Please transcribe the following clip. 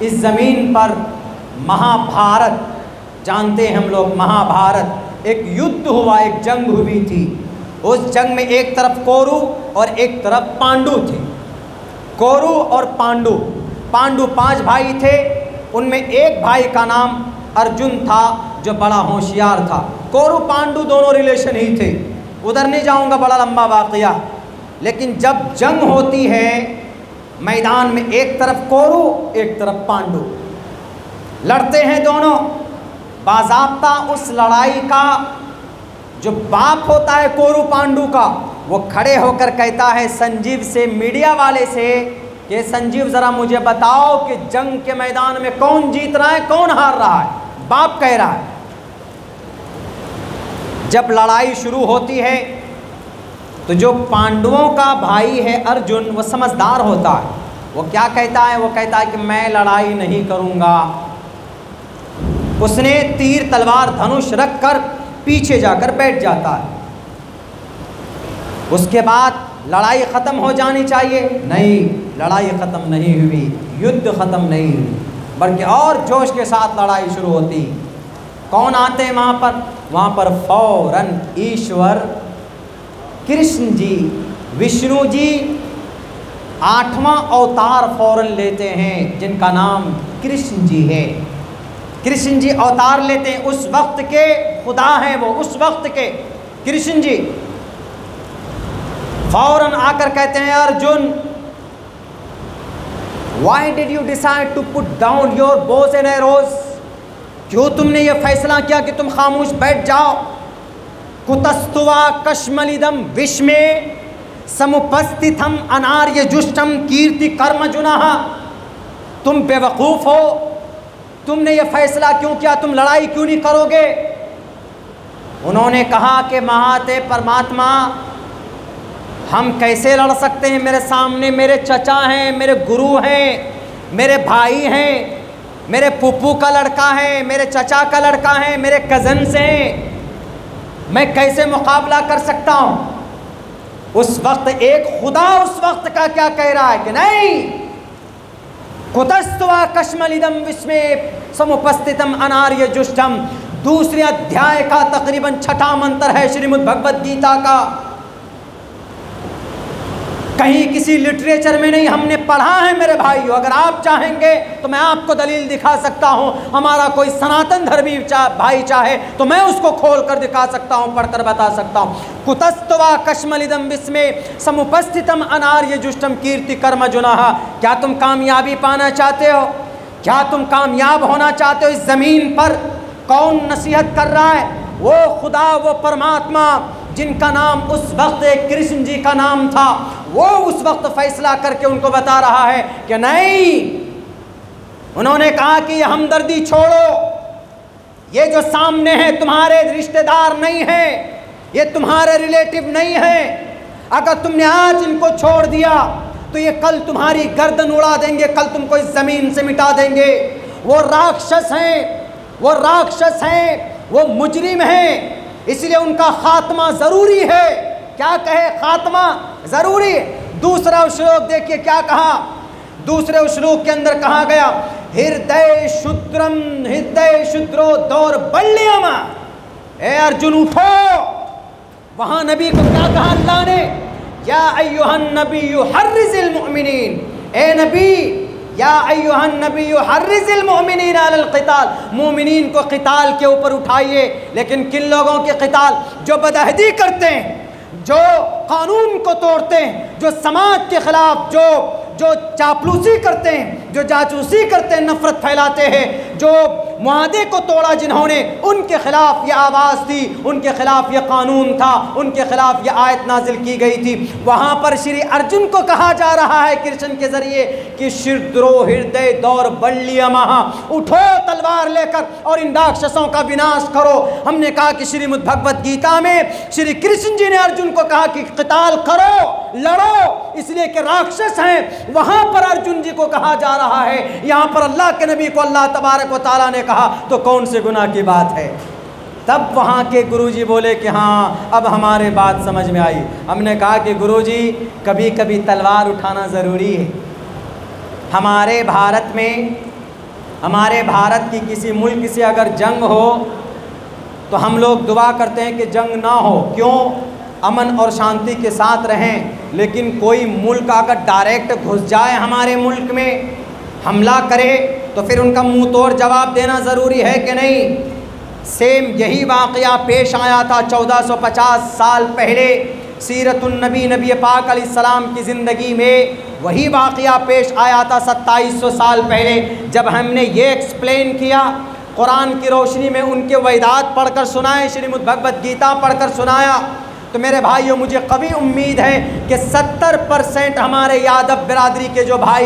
इस ज़मीन पर महाभारत, जानते हैं हम लोग महाभारत, एक युद्ध हुआ, एक जंग हुई थी। उस जंग में एक तरफ कौरव और एक तरफ पांडु थे। कौरव और पांडु, पांडु 5 भाई थे, उनमें एक भाई का नाम अर्जुन था जो बड़ा होशियार था। कौरव पांडु दोनों रिलेशन ही थे, उधर नहीं जाऊंगा, बड़ा लंबा वाक़या। लेकिन जब जंग होती है मैदान में, एक तरफ कौरव एक तरफ पांडु, लड़ते हैं दोनों। बाज़ाब्ता उस लड़ाई का जो बाप होता है कौरव पांडु का, वो खड़े होकर कहता है संजीव से, मीडिया वाले से, कि संजीव ज़रा मुझे बताओ कि जंग के मैदान में कौन जीत रहा है कौन हार रहा है। बाप कह रहा है। जब लड़ाई शुरू होती है तो जो पांडवों का भाई है अर्जुन, वो समझदार होता है। वो क्या कहता है? वो कहता है कि मैं लड़ाई नहीं करूँगा। उसने तीर तलवार धनुष रख कर पीछे जाकर बैठ जाता है। उसके बाद लड़ाई ख़त्म हो जानी चाहिए, नहीं, लड़ाई ख़त्म नहीं हुई, युद्ध ख़त्म नहीं हुई, बल्कि और जोश के साथ लड़ाई शुरू होती। कौन आते हैं वहाँ पर? वहाँ पर फौरन ईश्वर कृष्ण जी, विष्णु जी 8वां अवतार फौरन लेते हैं, जिनका नाम कृष्ण जी है। कृष्ण जी अवतार लेते हैं, उस वक्त के खुदा हैं वो, उस वक्त के कृष्ण जी फौरन आकर कहते हैं, Arjun, why did you decide to put down your bows and arrows? क्यों तुमने ये फैसला किया कि तुम खामोश बैठ जाओ? कुतस्तुवा कश्मलिदम विश्मे समुपस्थितम अनार्य जुष्टम कीर्ति कर्मजुनः। तुम बेवकूफ़ हो, तुमने ये फैसला क्यों किया? तुम लड़ाई क्यों नहीं करोगे? उन्होंने कहा कि महाते परमात्मा, हम कैसे लड़ सकते हैं? मेरे सामने मेरे चचा हैं, मेरे गुरु हैं, मेरे भाई हैं, मेरे पुप्पू का लड़का है, मेरे चचा का लड़का है, मेरे कज़न्स हैं, मैं कैसे मुकाबला कर सकता हूँ? उस वक्त एक खुदा उस वक्त का क्या कह रहा है कि नहीं, कुतस्तवा कश्मलिदम विस्मे समुपस्थितम अनार्य जुष्टम। दूसरे अध्याय का तकरीबन 6वां मंत्र है श्रीमद् भगवद गीता का। कहीं किसी लिटरेचर में नहीं, हमने पढ़ा है मेरे भाइयों। अगर आप चाहेंगे तो मैं आपको दलील दिखा सकता हूँ। हमारा कोई सनातन धर्मी भाई चाहे तो मैं उसको खोल कर दिखा सकता हूँ, पढ़कर बता सकता हूँ। कुतस्तवा कश्मलिदम विस्मे समुपस्थितम अनार्य जुष्टम कीर्ति कर्मजुनः। क्या तुम कामयाबी पाना चाहते हो? क्या तुम कामयाब होना चाहते हो? इस ज़मीन पर कौन नसीहत कर रहा है? वो खुदा, वो परमात्मा जिनका नाम उस वक्त कृष्ण जी का नाम था, वो उस वक्त फैसला करके उनको बता रहा है कि नहीं। उन्होंने कहा कि ये हमदर्दी छोड़ो, ये जो सामने है तुम्हारे रिश्तेदार नहीं है, ये तुम्हारे रिलेटिव नहीं है। अगर तुमने आज इनको छोड़ दिया तो ये कल तुम्हारी गर्दन उड़ा देंगे, कल तुमको इस ज़मीन से मिटा देंगे। वो राक्षस हैं, वो राक्षस हैं, वो मुजरिम हैं, इसलिए उनका खात्मा ज़रूरी है। क्या कहे? खात्मा ज़रूरी है। दूसरा श्लोक देखिए क्या कहा। दूसरे श्लोक के अंदर कहा गया, हृदय शुद्रम हृदय शुद्रो दौर्बल्यम। ए अर्जुन उठो। वहाँ नबी को क्या कहा अल्लाह ने? या अय्युहन नबिय्यु हर्रिज़िल मुअमिनीन। ए नबी, या अय्युहन नबिय्यु हर्रिज़िल मुअमिनीन अलल क़िताल। मुमिनीन को क़िताल के ऊपर उठाइए। लेकिन किन लोगों के क़िताल? जो बदअहदी करते हैं, जो कानून को तोड़ते हैं, जो समाज के ख़िलाफ़ जो चापलूसी करते हैं, जो जासूसी करते हैं, नफ़रत फैलाते हैं, जो मुआहदे को तोड़ा जिन्होंने, उनके ख़िलाफ़ ये आवाज़ थी, उनके ख़िलाफ़ ये कानून था, उनके ख़िलाफ़ ये आयत नाजिल की गई थी। वहाँ पर श्री अर्जुन को कहा जा रहा है कृष्ण के ज़रिए कि शिद्रो हृदय दौर्बल्यमः, उठो तलवार लेकर और इन राक्षसों का विनाश करो। हमने कहा कि श्रीमद् भगवद गीता में श्री कृष्ण जी ने अर्जुन को कहा कि क़िताल करो, लड़ो, इसलिए कि राक्षस हैं। वहाँ पर अर्जुन जी को कहा जा रहा है, यहाँ पर अल्लाह के नबी को अल्लाह तबारक व तआला ने कहा, तो कौन से गुनाह की बात है? तब वहाँ के गुरुजी बोले कि हाँ, अब हमारे बात समझ में आई। हमने कहा कि गुरुजी, कभी कभी तलवार उठाना ज़रूरी है। हमारे भारत में हमारे भारत की किसी मुल्क से अगर जंग हो तो हम लोग दुआ करते हैं कि जंग ना हो, क्यों? अमन और शांति के साथ रहें। लेकिन कोई मुल्क अगर डायरेक्ट घुस जाए हमारे मुल्क में, हमला करे, तो फिर उनका मुंह तोड़ जवाब देना ज़रूरी है कि नहीं? सेम यही वाक़या पेश आया था 1450 साल पहले सीरतुन्नबी नबी पाक अलैहिस्सलाम की ज़िंदगी में। वही वाक़या पेश आया था 2700 साल पहले, जब हमने ये एक्सप्लेन किया, कुरान की रोशनी में उनके वेदात पढ़कर सुनाए, श्रीमद् भगवद गीता पढ़कर सुनाया। तो मेरे भाइयों, मुझे कभी उम्मीद है कि 70% हमारे यादव बिरादरी के जो भाई